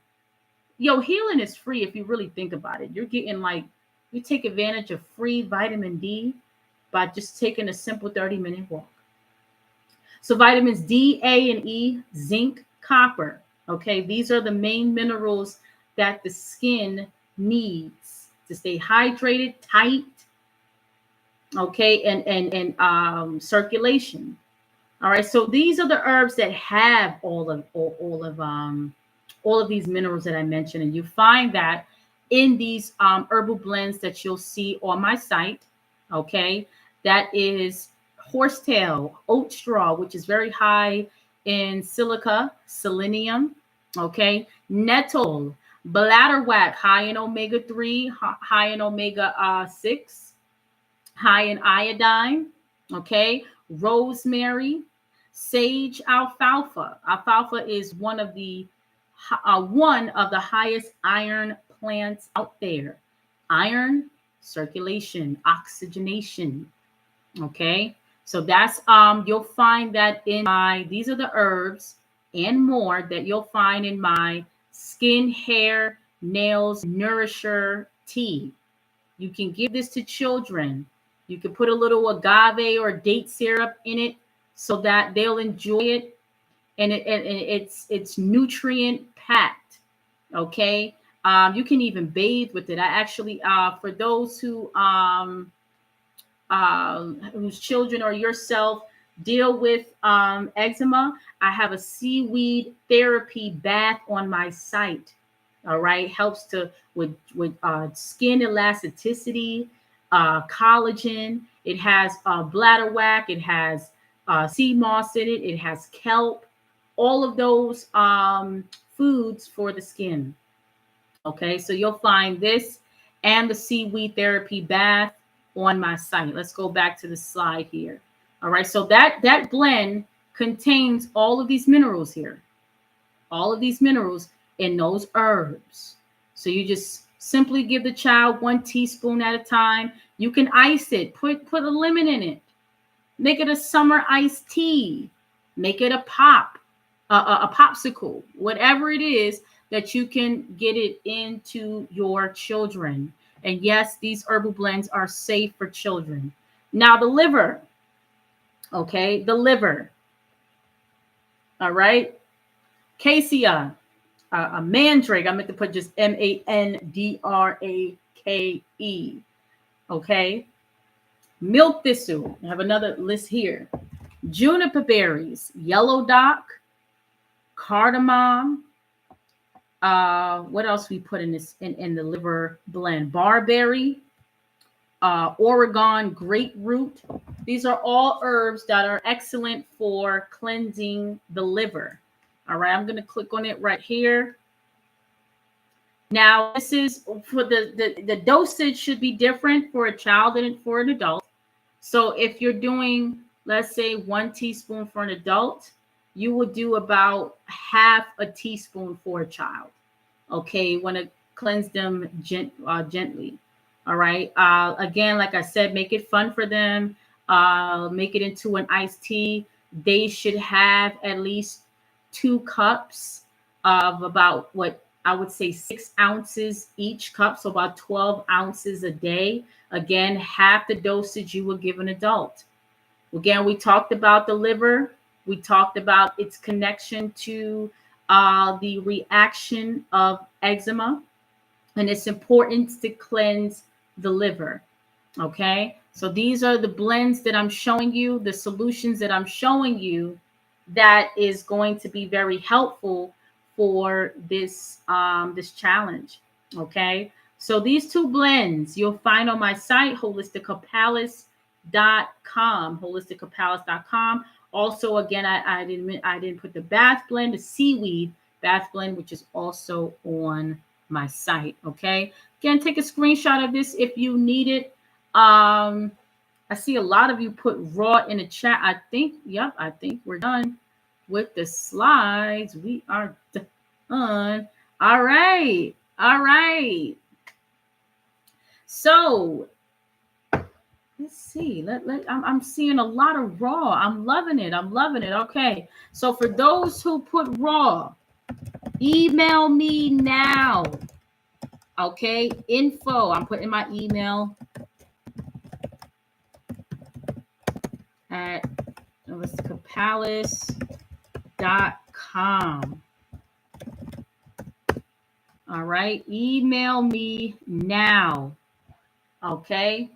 Speaker 1: Yo, healing is free if you really think about it. You're getting like, you take advantage of free vitamin D by just taking a simple 30-minute walk. So vitamins D, A, and E, zinc, copper. Okay, these are the main minerals that the skin needs to stay hydrated, tight, okay, and circulation. All right, so these are the herbs that have all of these minerals that I mentioned, and you find that in these herbal blends that you'll see on my site. Okay, that is horsetail, oat straw, which is very high in silica, selenium. Okay, nettle, bladderwrack, high in omega 3, high in omega 6, high in iodine. Okay, rosemary, sage alfalfa. Alfalfa is one of the highest iron plants out there. Iron, circulation, oxygenation. Okay, so that's you'll find that in my, these are the herbs and more that you'll find in my skin, hair, nails nourisher tea. You can give this to children. You can put a little agave or date syrup in it so that they'll enjoy it, and it's nutrient packed. Okay, you can even bathe with it. I actually, for those whose children or yourself deal with eczema, I have a seaweed therapy bath on my site. All right, helps to with skin elasticity, collagen. It has bladderwrack. It has sea moss in it. It has kelp. All of those foods for the skin. Okay, so you'll find this and the seaweed therapy bath on my site. Let's go back to the slide here. All right, so that blend contains all of these minerals here, all of these minerals in those herbs. So you just simply give the child 1 teaspoon at a time. You can ice it, put a lemon in it, make it a summer iced tea, make it a pop, a popsicle, whatever it is that you can get it into your children. And yes, these herbal blends are safe for children. Now, the liver, okay, the liver, all right, cassia, a mandrake. I meant to put just mandrake. Okay, milk thistle. I have another list here. Juniper berries, yellow dock, cardamom. What else we put in this in the liver blend? Barberry, Oregon grapefruit. These are all herbs that are excellent for cleansing the liver. All right, I'm going to click on it right here. Now, this is for the dosage should be different for a child and for an adult. So if you're doing, let's say, 1 teaspoon for an adult, you would do about half a teaspoon for a child. Okay, you want to cleanse them gently. All right. Again, like I said, make it fun for them. Make it into an iced tea. They should have at least 2 cups of about, what I would say, 6 ounces each cup. So about 12 ounces a day. Again, half the dosage you would give an adult. Again, we talked about the liver. We talked about its connection to the reaction of eczema and its importance to cleanse the liver. Okay, so these are the blends that I'm showing you, the solutions that I'm showing you that is going to be very helpful for this this challenge. Okay, so these 2 blends you'll find on my site, holisticalpalace.com. Also, again, I didn't put the bath blend, the seaweed bath blend, which is also on my site. Okay, again, take a screenshot of this if you need it. I see a lot of you put raw in the chat. I think we're done with the slides. We are done. All right. So Let's see. I'm seeing a lot of raw. I'm loving it. I'm loving it. Okay. So for those who put raw, email me now. Okay. Info. I'm putting my email at holisticalpalace.com. All right. Email me now. Okay.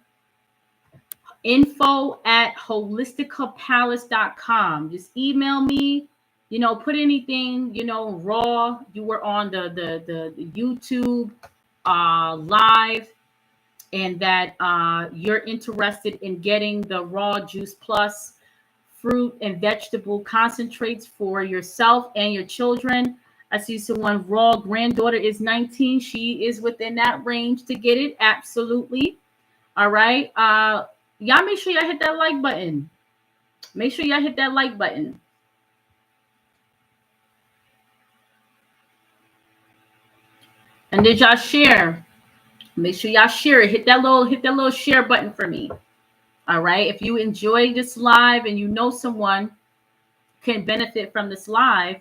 Speaker 1: Info at holisticalpalace.com. Just email me, put anything, raw. You were on the YouTube live, and that you're interested in getting the raw juice plus fruit and vegetable concentrates for yourself and your children. I see someone raw granddaughter is 19. She is within that range to get it. Absolutely. All right. Y'all make sure y'all hit that like button. Make sure y'all hit that like button. And did y'all share? Make sure y'all share it. Hit that little share button for me. All right. If you enjoy this live and you know someone can benefit from this live,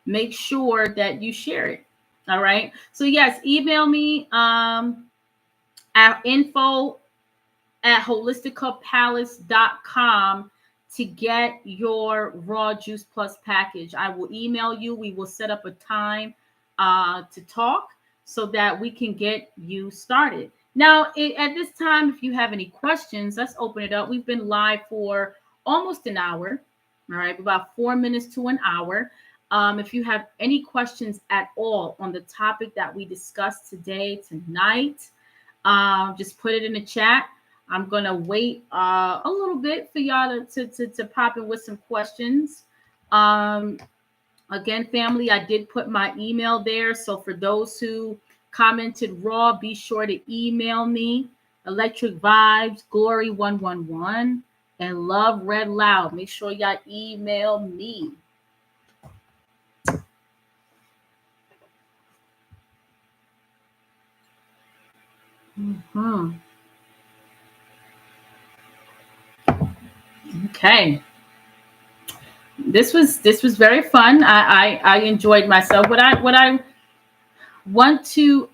Speaker 1: make sure that you share it. All right. So yes, email me at info at holisticalpalace.com to get your raw juice plus package. I will email you. We will set up a time to talk so that we can get you started. Now, at this time, if you have any questions, let's open it up. We've been live for almost an hour. All right, about 4 minutes to an hour. If you have any questions at all on the topic that we discussed tonight, just put it in the chat. I'm gonna wait a little bit for y'all to pop in with some questions. Um, Again, family, I did put my email there. So for those who commented raw, be sure to email me. Electric Vibes, Glory 111, and Love Red Loud. Make sure y'all email me. Hmm. Okay. This was very fun. I enjoyed myself. What I want to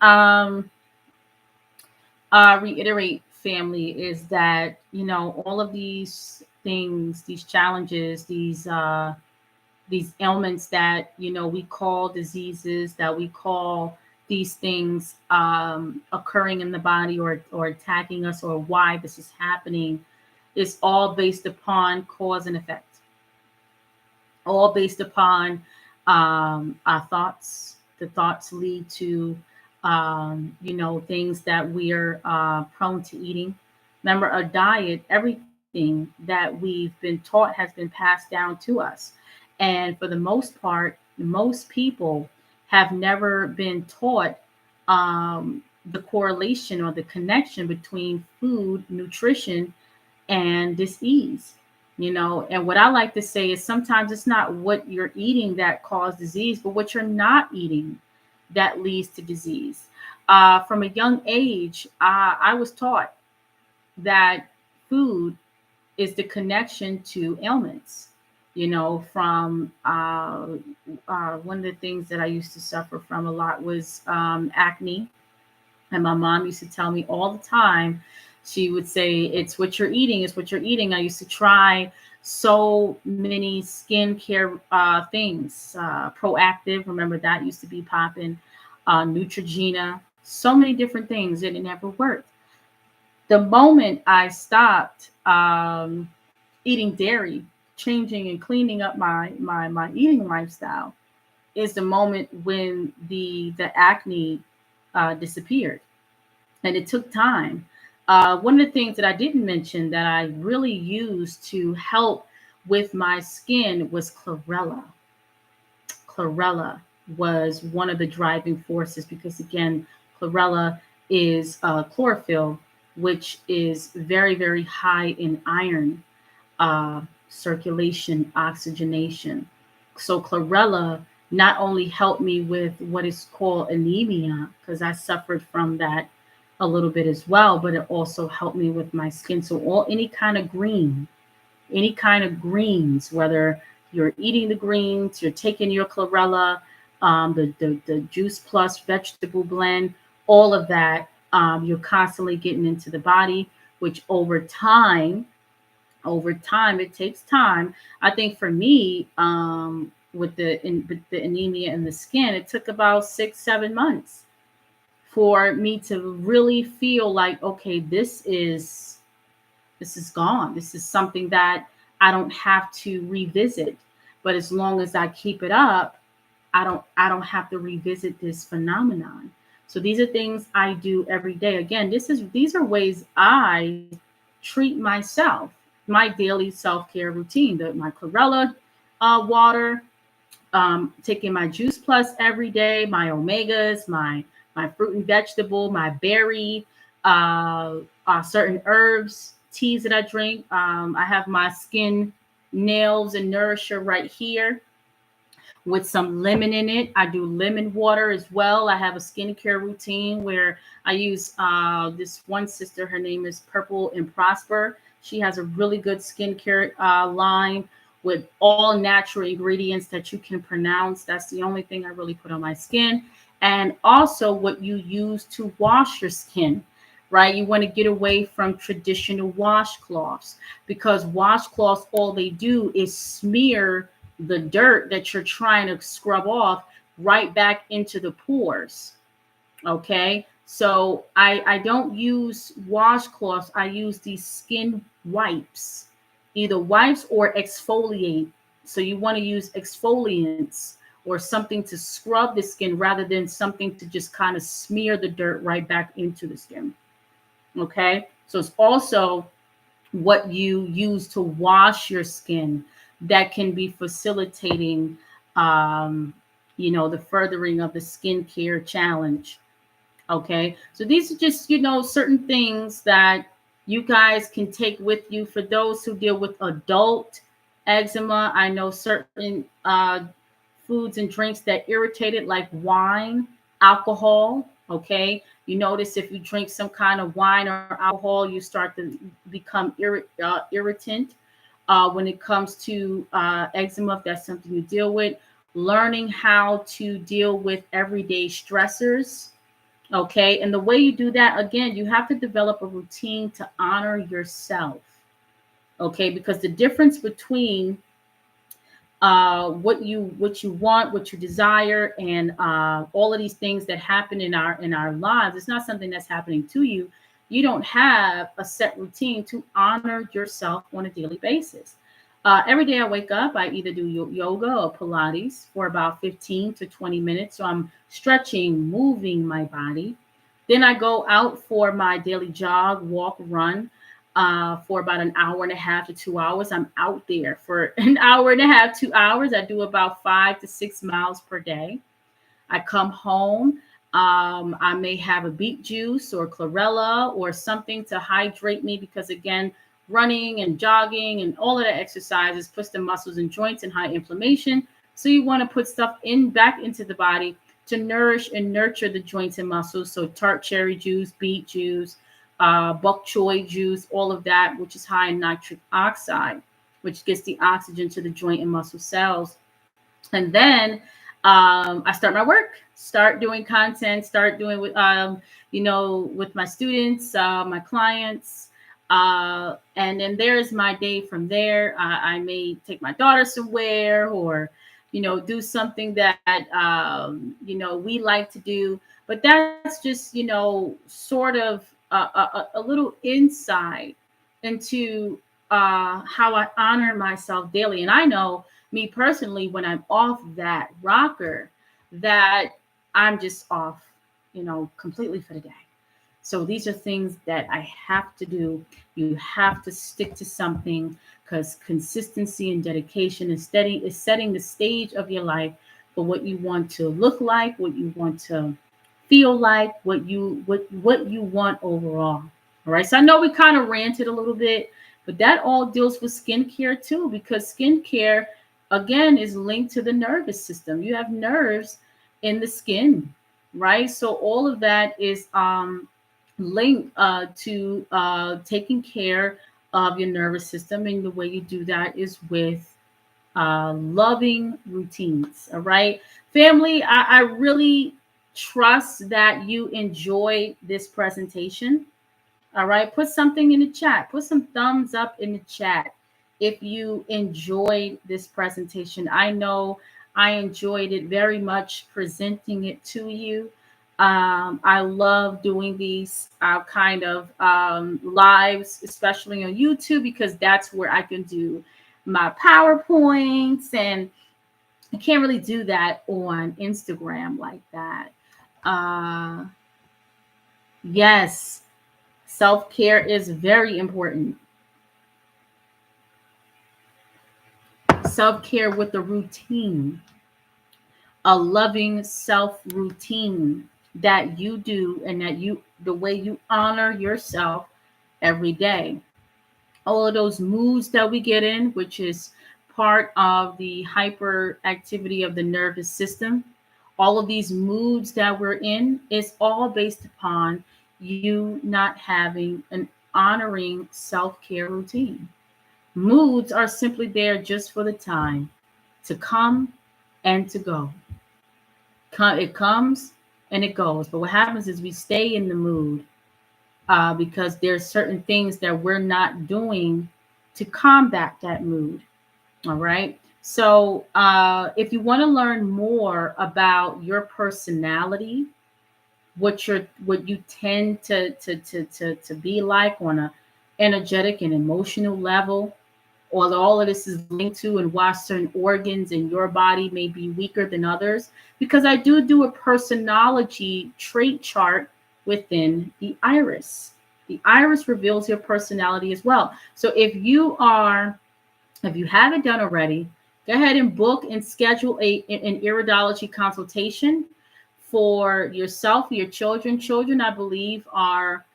Speaker 1: reiterate, family, is that all of these things, these challenges, these ailments that we call diseases, that we call these things occurring in the body, or attacking us, or why this is happening, is all based upon cause and effect, all based upon our thoughts. The thoughts lead to, things that we're prone to eating. Remember, a diet, everything that we've been taught has been passed down to us. And for the most part, most people have never been taught the correlation or the connection between food, nutrition, and disease. And what I like to say is sometimes it's not what you're eating that causes disease, but what you're not eating that leads to disease. From a young age, I was taught that food is the connection to ailments. From one of the things that I used to suffer from a lot was acne. And my mom used to tell me all the time, she would say, it's what you're eating, it's what you're eating. I used to try so many skincare things. Proactive, remember that used to be popping. Neutrogena, so many different things, and it never worked. The moment I stopped eating dairy, changing and cleaning up my eating lifestyle, is the moment when the acne disappeared. And it took time. One of the things that I didn't mention that I really used to help with my skin was chlorella. Chlorella was one of the driving forces because, again, chlorella is chlorophyll, which is very, very high in iron, circulation, oxygenation. So chlorella not only helped me with what is called anemia, because I suffered from that a little bit as well, but it also helped me with my skin. So all any kind of green, any kind of greens, whether you're eating the greens, you're taking your chlorella, the juice plus vegetable blend, all of that, you're constantly getting into the body, which over time, it takes time. I think for me, with the anemia in the skin, it took about 6, 7 months for me to really feel like, okay, this is gone. This is something that I don't have to revisit. But as long as I keep it up, I don't have to revisit this phenomenon. So these are things I do every day. Again, these are ways I treat myself, my daily self-care routine. My chlorella water, taking my juice plus every day, my omegas, my fruit and vegetable, my berry, uh, certain herbs, teas that I drink. I have my skin nails and nourisher right here with some lemon in it. I do lemon water as well. I have a skincare routine where I use this one sister. Her name is Purple and Prosper. She has a really good skincare line with all natural ingredients that you can pronounce. That's the only thing I really put on my skin. And also what you use to wash your skin, right? You want to get away from traditional washcloths because washcloths, all they do is smear the dirt that you're trying to scrub off right back into the pores. Okay. So I don't use washcloths. I use these skin wipes, either wipes or exfoliate. So you want to use exfoliants or something to scrub the skin rather than something to just kind of smear the dirt right back into the skin. Okay. So it's also what you use to wash your skin that can be facilitating, um, the furthering of the skincare challenge. Okay. So these are just, certain things that you guys can take with you. For those who deal with adult eczema, I know certain foods and drinks that irritate it, like wine, alcohol. Okay. You notice if you drink some kind of wine or alcohol, you start to become irritant. When it comes to eczema, if that's something you deal with, learning how to deal with everyday stressors. Okay. And the way you do that, again, you have to develop a routine to honor yourself. Okay. Because the difference between what you want, what you desire, and all of these things that happen in our lives, it's not something that's happening to you. You don't have a set routine to honor yourself on a daily basis. Every day I wake up, I either do yoga or Pilates for about 15 to 20 minutes. So I'm stretching, moving my body. Then I go out for my daily jog, walk, run for about an hour and a half to 2 hours. I'm out there for an hour and a half, 2 hours. I do about 5 to 6 miles per day. I come home. I may have a beet juice or chlorella or something to hydrate me because, again, running and jogging and all of the exercises puts the muscles and joints in high inflammation. So you want to put stuff back into the body to nourish and nurture the joints and muscles. So tart cherry juice, beet juice, bok choy juice, all of that, which is high in nitric oxide, which gets the oxygen to the joint and muscle cells. And then I start my work, start doing content, start doing with my students, my clients. And then there's my day from there. I may take my daughter somewhere or, do something that, we like to do. But that's just, sort of a little insight into how I honor myself daily. And I know me personally, when I'm off that rocker, that I'm just off, completely for the day. So these are things that I have to do. You have to stick to something because consistency and dedication is setting the stage of your life for what you want to look like, what you want to feel like, what you want overall. All right. So I know we kind of ranted a little bit, but that all deals with skincare too, because skincare again is linked to the nervous system. You have nerves in the skin, right? So all of that is linked to taking care of your nervous system. And the way you do that is with loving routines. All right. Family, I really trust that you enjoyed this presentation. All right. Put something in the chat. Put some thumbs up in the chat if you enjoyed this presentation. I know I enjoyed it very much presenting it to you. I love doing these kind of lives, especially on YouTube, because that's where I can do my PowerPoints, and I can't really do that on Instagram like that. Uh, yes, self care is very important. Self care with a routine, a loving self routine that you do, and that the way you honor yourself every day. All of those moods that we get in, which is part of the hyperactivity of the nervous system, all of these moods that we're in is all based upon you not having an honoring self care routine. Moods are simply there just for the time to come and to go. It comes and it goes. But what happens is we stay in the mood because there's certain things that we're not doing to combat that mood. All right. So if you want to learn more about your personality, what you tend to be like on a energetic and emotional level, all of this is linked to, and why certain organs in your body may be weaker than others, because I do a personality trait chart within the iris. The iris reveals your personality as well. So if you haven't done already, go ahead and book and schedule an iridology consultation for yourself, your children. Children, I believe, are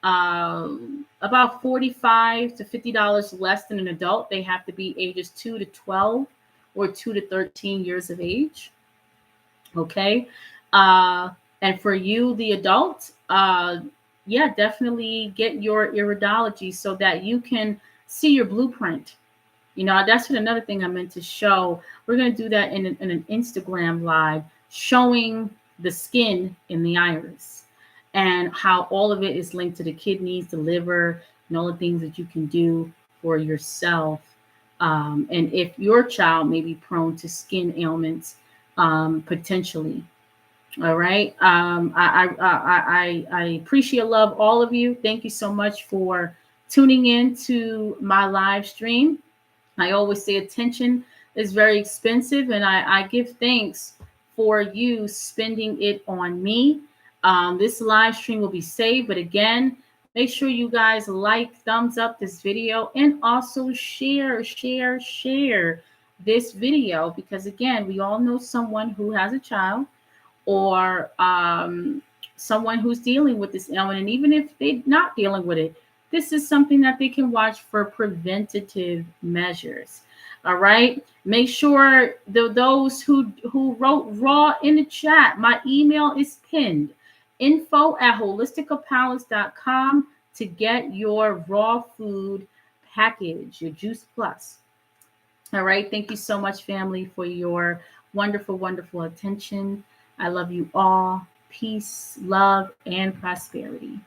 Speaker 1: about $45 to $50 less than an adult. They have to be ages 2 to 12 or 2 to 13 years of age. Okay. Uh, and for you, the adult, yeah, definitely get your iridology so that you can see your blueprint. That's what another thing I meant to show. We're going to do that in an Instagram live, showing the skin in the iris and how all of it is linked to the kidneys, the liver, and all the things that you can do for yourself. And if your child may be prone to skin ailments, potentially. All right. I appreciate, love all of you. Thank you so much for tuning in to my live stream. I always say attention is very expensive, and I give thanks for you spending it on me. This live stream will be saved, but again, make sure you guys like, thumbs up this video, and also share this video, because again, we all know someone who has a child, or someone who's dealing with this ailment. And even if they're not dealing with it, this is something that they can watch for preventative measures. All right. Make sure those who wrote raw in the chat, my email is pinned, info@holisticalpalace.com, to get your raw food package, your Juice Plus. All right. Thank you so much, family, for your wonderful, wonderful attention. I love you all. Peace, love, and prosperity.